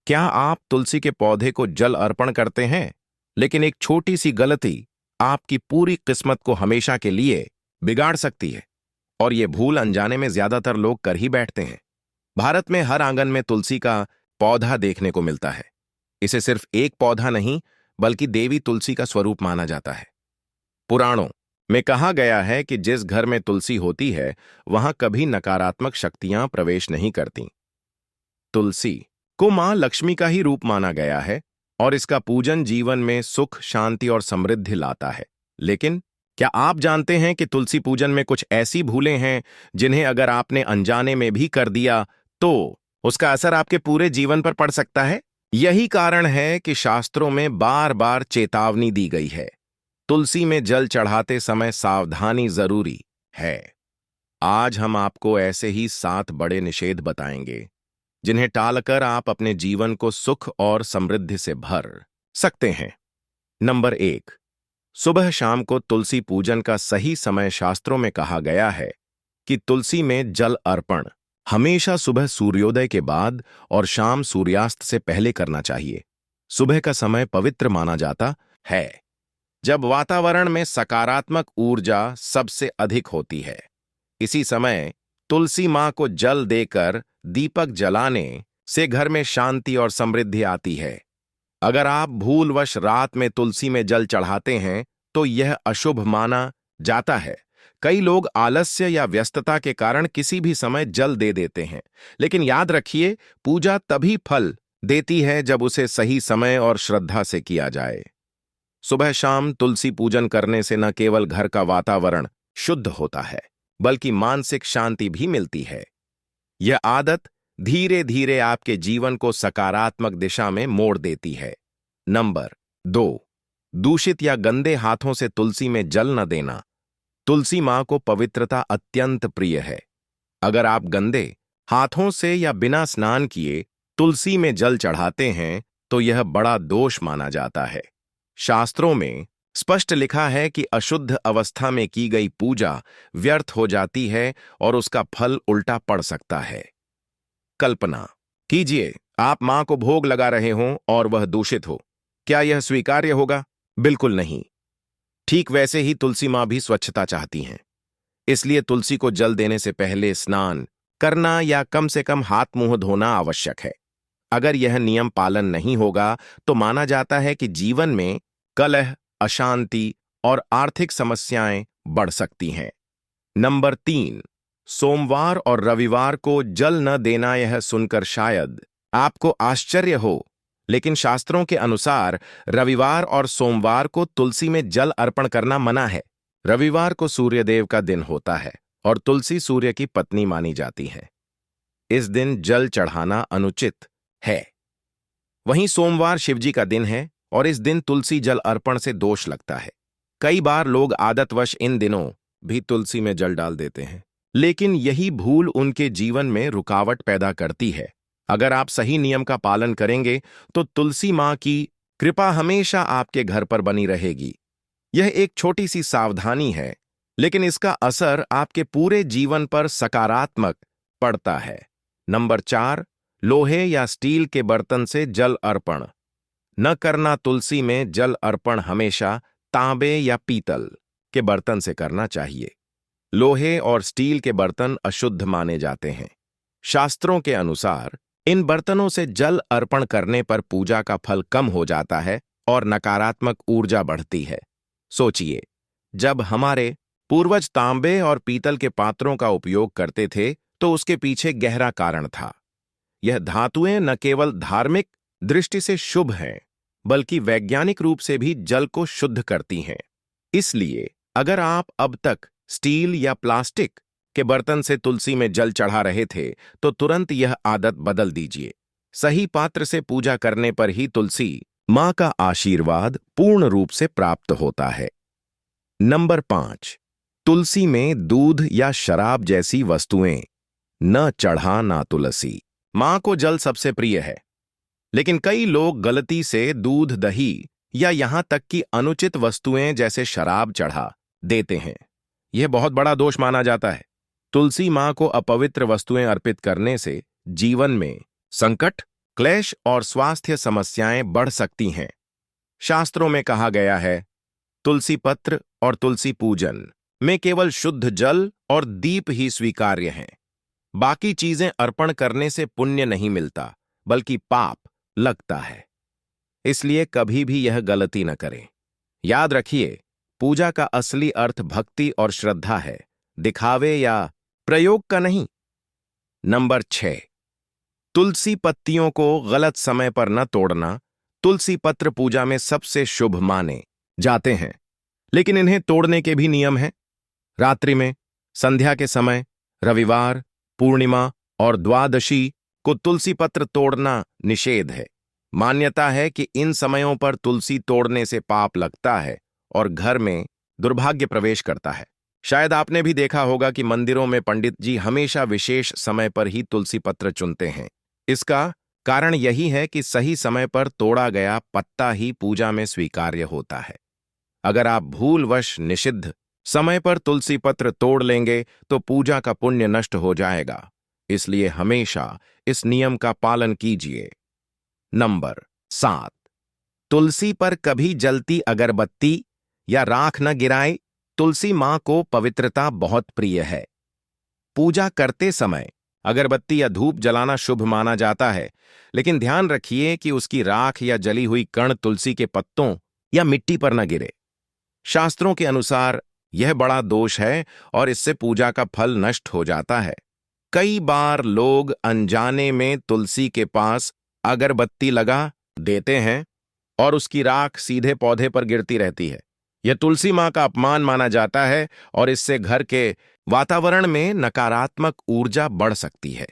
क्या आप तुलसी के पौधे को जल अर्पण करते हैं? लेकिन एक छोटी सी गलती आपकी पूरी किस्मत को हमेशा के लिए बिगाड़ सकती है, और ये भूल अनजाने में ज्यादातर लोग कर ही बैठते हैं। भारत में हर आंगन में तुलसी का पौधा देखने को मिलता है। इसे सिर्फ एक पौधा नहीं, बल्कि देवी तुलसी का स्वरूप माना जाता है। पुराणों में कहा गया है कि जिस घर में तुलसी होती है, वहां कभी नकारात्मक शक्तियां प्रवेश नहीं करती। तुलसी को मां लक्ष्मी का ही रूप माना गया है, और इसका पूजन जीवन में सुख, शांति और समृद्धि लाता है। लेकिन क्या आप जानते हैं कि तुलसी पूजन में कुछ ऐसी भूलें हैं जिन्हें अगर आपने अनजाने में भी कर दिया तो उसका असर आपके पूरे जीवन पर पड़ सकता है? यही कारण है कि शास्त्रों में बार बार चेतावनी दी गई है। तुलसी में जल चढ़ाते समय सावधानी जरूरी है। आज हम आपको ऐसे ही 7 बड़े निषेध बताएंगे जिन्हें टालकर आप अपने जीवन को सुख और समृद्धि से भर सकते हैं। नंबर 1, सुबह शाम को तुलसी पूजन का सही समय। शास्त्रों में कहा गया है कि तुलसी में जल अर्पण हमेशा सुबह सूर्योदय के बाद और शाम सूर्यास्त से पहले करना चाहिए। सुबह का समय पवित्र माना जाता है, जब वातावरण में सकारात्मक ऊर्जा सबसे अधिक होती है। इसी समय तुलसी मां को जल देकर दीपक जलाने से घर में शांति और समृद्धि आती है। अगर आप भूलवश रात में तुलसी में जल चढ़ाते हैं तो यह अशुभ माना जाता है। कई लोग आलस्य या व्यस्तता के कारण किसी भी समय जल दे देते हैं, लेकिन याद रखिए, पूजा तभी फल देती है जब उसे सही समय और श्रद्धा से किया जाए। सुबह शाम तुलसी पूजन करने से न केवल घर का वातावरण शुद्ध होता है, बल्कि मानसिक शांति भी मिलती है। यह आदत धीरे धीरे आपके जीवन को सकारात्मक दिशा में मोड़ देती है। नंबर 2, दूषित या गंदे हाथों से तुलसी में जल न देना। तुलसी मां को पवित्रता अत्यंत प्रिय है। अगर आप गंदे हाथों से या बिना स्नान किए तुलसी में जल चढ़ाते हैं तो यह बड़ा दोष माना जाता है। शास्त्रों में स्पष्ट लिखा है कि अशुद्ध अवस्था में की गई पूजा व्यर्थ हो जाती है और उसका फल उल्टा पड़ सकता है। कल्पना कीजिए, आप मां को भोग लगा रहे हों और वह दूषित हो। क्या यह स्वीकार्य होगा? बिल्कुल नहीं। ठीक वैसे ही तुलसी मां भी स्वच्छता चाहती हैं। इसलिए तुलसी को जल देने से पहले स्नान करना या कम से कम हाथ मुंह धोना आवश्यक है। अगर यह नियम पालन नहीं होगा तो माना जाता है कि जीवन में कलह, अशांति और आर्थिक समस्याएं बढ़ सकती हैं। नंबर 3, सोमवार और रविवार को जल न देना। यह सुनकर शायद आपको आश्चर्य हो, लेकिन शास्त्रों के अनुसार रविवार और सोमवार को तुलसी में जल अर्पण करना मना है। रविवार को सूर्यदेव का दिन होता है और तुलसी सूर्य की पत्नी मानी जाती है। इस दिन जल चढ़ाना अनुचित है। वहीं सोमवार शिवजी का दिन है और इस दिन तुलसी जल अर्पण से दोष लगता है। कई बार लोग आदतवश इन दिनों भी तुलसी में जल डाल देते हैं, लेकिन यही भूल उनके जीवन में रुकावट पैदा करती है। अगर आप सही नियम का पालन करेंगे तो तुलसी मां की कृपा हमेशा आपके घर पर बनी रहेगी। यह एक छोटी सी सावधानी है, लेकिन इसका असर आपके पूरे जीवन पर सकारात्मक पड़ता है। नंबर 4, लोहे या स्टील के बर्तन से जल अर्पण न करना। तुलसी में जल अर्पण हमेशा तांबे या पीतल के बर्तन से करना चाहिए। लोहे और स्टील के बर्तन अशुद्ध माने जाते हैं। शास्त्रों के अनुसार इन बर्तनों से जल अर्पण करने पर पूजा का फल कम हो जाता है और नकारात्मक ऊर्जा बढ़ती है। सोचिए, जब हमारे पूर्वज तांबे और पीतल के पात्रों का उपयोग करते थे तो उसके पीछे गहरा कारण था। यह धातुएं न केवल धार्मिक दृष्टि से शुभ हैं, बल्कि वैज्ञानिक रूप से भी जल को शुद्ध करती हैं। इसलिए अगर आप अब तक स्टील या प्लास्टिक के बर्तन से तुलसी में जल चढ़ा रहे थे तो तुरंत यह आदत बदल दीजिए। सही पात्र से पूजा करने पर ही तुलसी मां का आशीर्वाद पूर्ण रूप से प्राप्त होता है। नंबर 5, तुलसी में दूध या शराब जैसी वस्तुएं न चढ़ाना। तुलसी मां को जल सबसे प्रिय है, लेकिन कई लोग गलती से दूध, दही या यहां तक कि अनुचित वस्तुएं जैसे शराब चढ़ा देते हैं। यह बहुत बड़ा दोष माना जाता है। तुलसी मां को अपवित्र वस्तुएं अर्पित करने से जीवन में संकट, क्लेश और स्वास्थ्य समस्याएं बढ़ सकती हैं। शास्त्रों में कहा गया है, तुलसी पत्र और तुलसी पूजन में केवल शुद्ध जल और दीप ही स्वीकार्य हैं। बाकी चीजें अर्पण करने से पुण्य नहीं मिलता, बल्कि पाप लगता है। इसलिए कभी भी यह गलती न करें। याद रखिए, पूजा का असली अर्थ भक्ति और श्रद्धा है, दिखावे या प्रयोग का नहीं। नंबर 6, तुलसी पत्तियों को गलत समय पर न तोड़ना। तुलसी पत्र पूजा में सबसे शुभ माने जाते हैं, लेकिन इन्हें तोड़ने के भी नियम हैं। रात्रि में, संध्या के समय, रविवार, पूर्णिमा और द्वादशी को तुलसी पत्र तोड़ना निषेध है। मान्यता है कि इन समयों पर तुलसी तोड़ने से पाप लगता है और घर में दुर्भाग्य प्रवेश करता है। शायद आपने भी देखा होगा कि मंदिरों में पंडित जी हमेशा विशेष समय पर ही तुलसी पत्र चुनते हैं। इसका कारण यही है कि सही समय पर तोड़ा गया पत्ता ही पूजा में स्वीकार्य होता है। अगर आप भूलवश निषिद्ध समय पर तुलसी पत्र तोड़ लेंगे तो पूजा का पुण्य नष्ट हो जाएगा। इसलिए हमेशा इस नियम का पालन कीजिए। नंबर 7, तुलसी पर कभी जलती अगरबत्ती या राख न गिराएं। तुलसी मां को पवित्रता बहुत प्रिय है। पूजा करते समय अगरबत्ती या धूप जलाना शुभ माना जाता है, लेकिन ध्यान रखिए कि उसकी राख या जली हुई कण तुलसी के पत्तों या मिट्टी पर न गिरे। शास्त्रों के अनुसार यह बड़ा दोष है और इससे पूजा का फल नष्ट हो जाता है। कई बार लोग अनजाने में तुलसी के पास अगरबत्ती लगा देते हैं और उसकी राख सीधे पौधे पर गिरती रहती है। यह तुलसी मां का अपमान माना जाता है और इससे घर के वातावरण में नकारात्मक ऊर्जा बढ़ सकती है।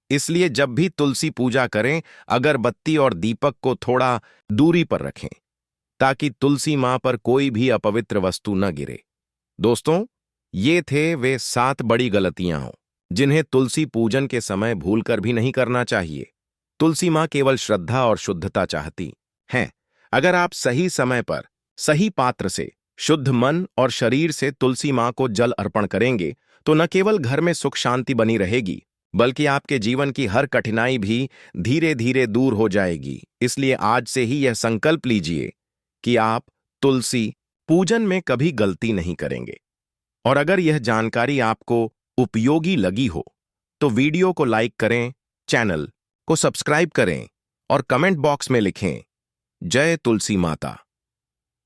इसलिए जब भी तुलसी पूजा करें, अगरबत्ती और दीपक को थोड़ा दूरी पर रखें, ताकि तुलसी मां पर कोई भी अपवित्र वस्तु न गिरे। दोस्तों, ये थे वे 7 बड़ी गलतियां जिन्हें तुलसी पूजन के समय भूलकर भी नहीं करना चाहिए। तुलसी मां केवल श्रद्धा और शुद्धता चाहती हैं। अगर आप सही समय पर सही पात्र से शुद्ध मन और शरीर से तुलसी मां को जल अर्पण करेंगे तो न केवल घर में सुख शांति बनी रहेगी, बल्कि आपके जीवन की हर कठिनाई भी धीरे धीरे दूर हो जाएगी। इसलिए आज से ही यह संकल्प लीजिए कि आप तुलसी पूजन में कभी गलती नहीं करेंगे। और अगर यह जानकारी आपको उपयोगी लगी हो तो वीडियो को लाइक करें, चैनल को सब्सक्राइब करें और कमेंट बॉक्स में लिखें, जय तुलसी माता।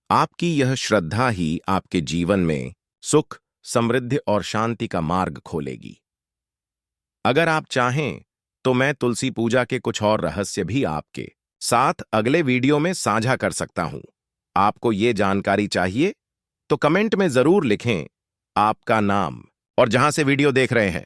आपकी यह श्रद्धा ही आपके जीवन में सुख, समृद्धि और शांति का मार्ग खोलेगी। अगर आप चाहें तो मैं तुलसी पूजा के कुछ और रहस्य भी आपके साथ अगले वीडियो में साझा कर सकता हूं। आपको ये जानकारी चाहिए तो कमेंट में जरूर लिखें आपका नाम और जहां से वीडियो देख रहे हैं।